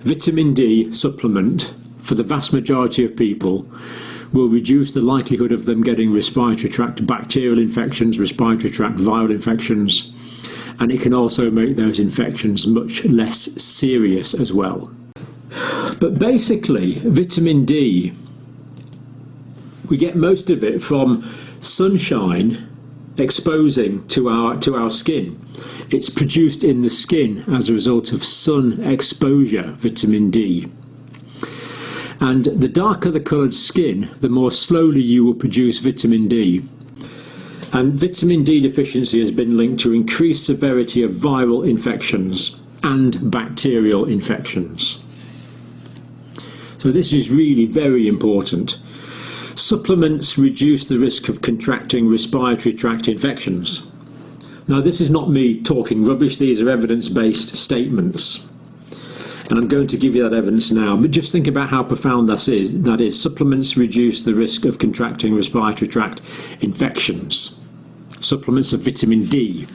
vitamin D supplement for the vast majority of people will reduce the likelihood of them getting respiratory tract bacterial infections, respiratory tract viral infections, and it can also make those infections much less serious as well. But basically, vitamin D, we get most of it from sunshine exposing to our skin. It's produced in the skin as a result of sun exposure, vitamin D. And the darker the coloured skin, the more slowly you will produce vitamin D. And vitamin D deficiency has been linked to increased severity of viral infections and bacterial infections. So this is really very important. Supplements reduce the risk of contracting respiratory tract infections. Now, this is not me talking rubbish, these are evidence-based statements. And I'm going to give you that evidence now, but just think about how profound that is. That is, supplements reduce the risk of contracting respiratory tract infections. Supplements of vitamin D.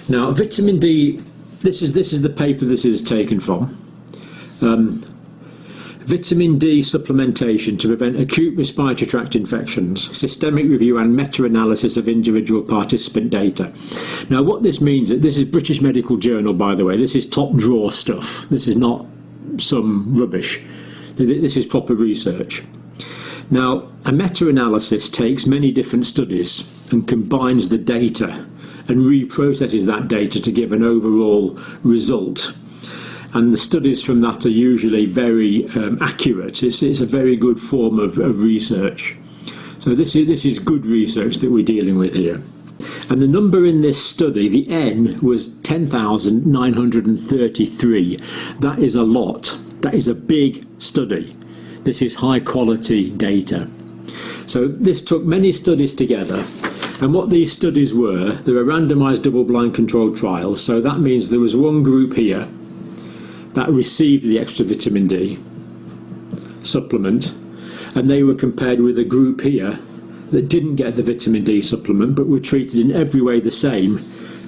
Now, vitamin D, this is the paper this is taken from. Vitamin D supplementation to prevent acute respiratory tract infections, systemic review and meta-analysis of individual participant data. Now what this means, this is British Medical Journal, by the way, this is top drawer stuff, this is not some rubbish, this is proper research. Now a meta-analysis takes many different studies and combines the data and reprocesses that data to give an overall result. And the studies from that are usually very accurate. It's a very good form of research. So this is good research that we're dealing with here. And the number in this study, the N, was 10,933. That is a lot. That is a big study. This is high quality data. So this took many studies together. And what these studies were, they were randomized double-blind controlled trials. So that means there was one group here that received the extra vitamin D supplement, and they were compared with a group here that didn't get the vitamin D supplement but were treated in every way the same,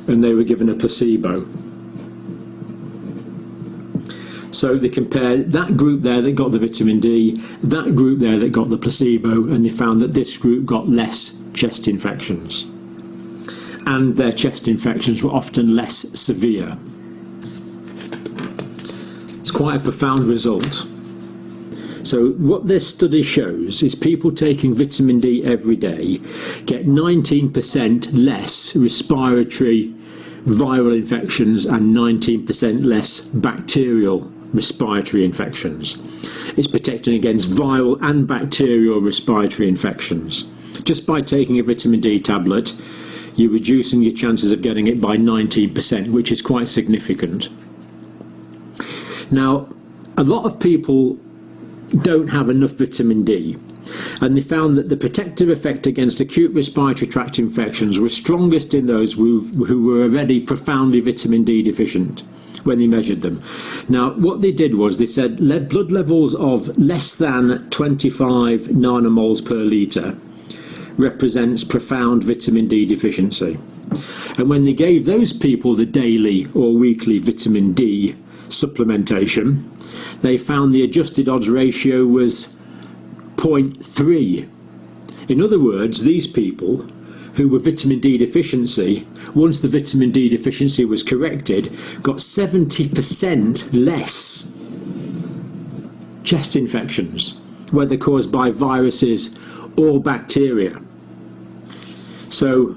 and they were given a placebo. So they compared that group there that got the vitamin D, that group there that got the placebo, and they found that this group got less chest infections, and their chest infections were often less severe. Quite a profound result. So what this study shows is people taking vitamin D every day get 19% less respiratory viral infections and 19% less bacterial respiratory infections. It's protecting against viral and bacterial respiratory infections. Just by taking a vitamin D tablet, you're reducing your chances of getting it by 19%, which is quite significant. Now, a lot of people don't have enough vitamin D, and they found that the protective effect against acute respiratory tract infections was strongest in those who were already profoundly vitamin D deficient when they measured them. Now, what they did was they said blood levels of less than 25 nanomoles per litre represents profound vitamin D deficiency. And when they gave those people the daily or weekly vitamin D supplementation, they found the adjusted odds ratio was 0.3. In other words, these people who were vitamin D deficiency, once the vitamin D deficiency was corrected, got 70% less chest infections, whether caused by viruses or bacteria. So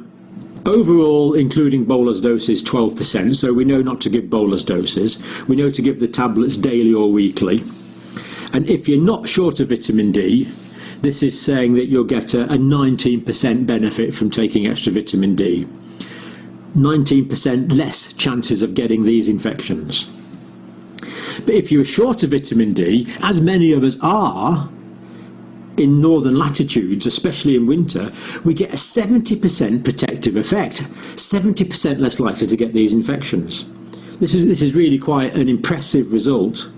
overall, including bolus doses, 12%, so we know not to give bolus doses. We know to give the tablets daily or weekly. And if you're not short of vitamin D, this is saying that you'll get a 19% benefit from taking extra vitamin D. 19% less chances of getting these infections. But if you're short of vitamin D, as many of us are, in northern latitudes, especially in winter, we get a 70% protective effect, 70% less likely to get these infections. This is really quite an impressive result.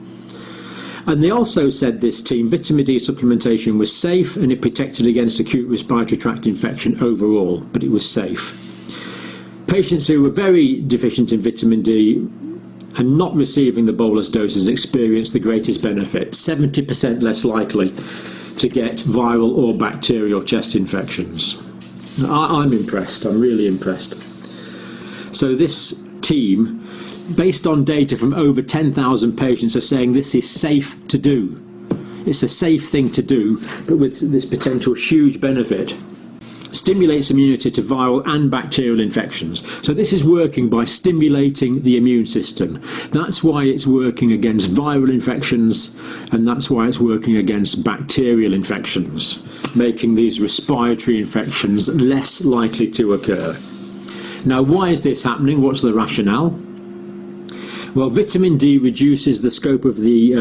And they also said, this team, vitamin D supplementation was safe and it protected against acute respiratory tract infection overall, but it was safe. Patients who were very deficient in vitamin D and not receiving the bolus doses experience the greatest benefit, 70% less likely to get viral or bacterial chest infections. I'm impressed, I'm really impressed. So this team, based on data from over 10,000 patients, are saying this is safe to do. It's a safe thing to do, but with this potential huge benefit. Stimulates immunity to viral and bacterial infections. So this is working by stimulating the immune system. That's why it's working against viral infections, and that's why it's working against bacterial infections, making these respiratory infections less likely to occur. Now, why is this happening? What's the rationale? Well, vitamin D reduces the scope of the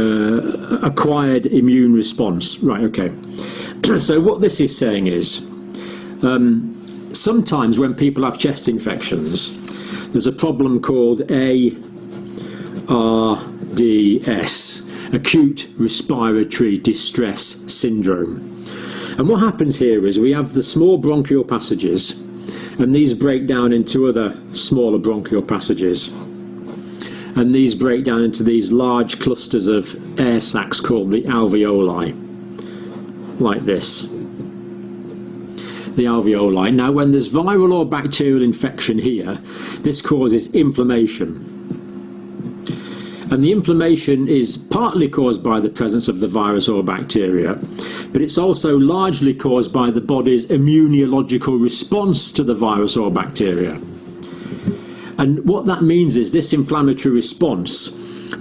acquired immune response. Right, okay. So what this is saying is, sometimes when people have chest infections, there's a problem called ARDS, acute respiratory distress syndrome. And what happens here is we have the small bronchial passages, and these break down into other smaller bronchial passages. And these break down into these large clusters of air sacs called the alveoli, like this. The alveoli. Now, when there's viral or bacterial infection here, this causes inflammation. And the inflammation is partly caused by the presence of the virus or bacteria, but it's also largely caused by the body's immunological response to the virus or bacteria. And what that means is this inflammatory response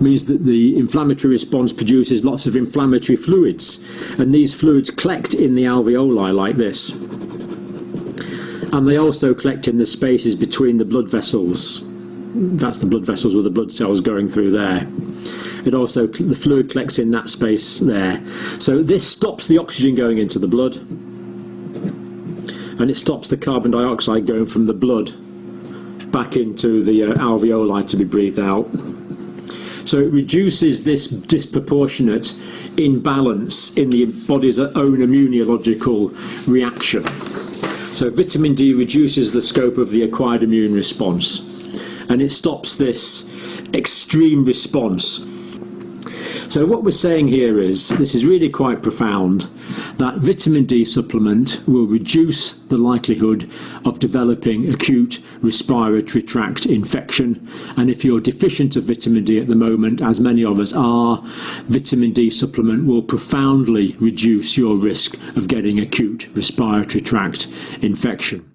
means that the inflammatory response produces lots of inflammatory fluids, and these fluids collect in the alveoli like this. And they also collect in the spaces between the blood vessels. That's the blood vessels with the blood cells going through there. It also, the fluid collects in that space there. So this stops the oxygen going into the blood, and it stops the carbon dioxide going from the blood back into the alveoli to be breathed out. So it reduces this disproportionate imbalance in the body's own immunological reaction. So vitamin D reduces the scope of the acquired immune response, and it stops this extreme response. So what we're saying here is, this is really quite profound, that vitamin D supplement will reduce the likelihood of developing acute respiratory tract infection. And if you're deficient of vitamin D at the moment, as many of us are, vitamin D supplement will profoundly reduce your risk of getting acute respiratory tract infection.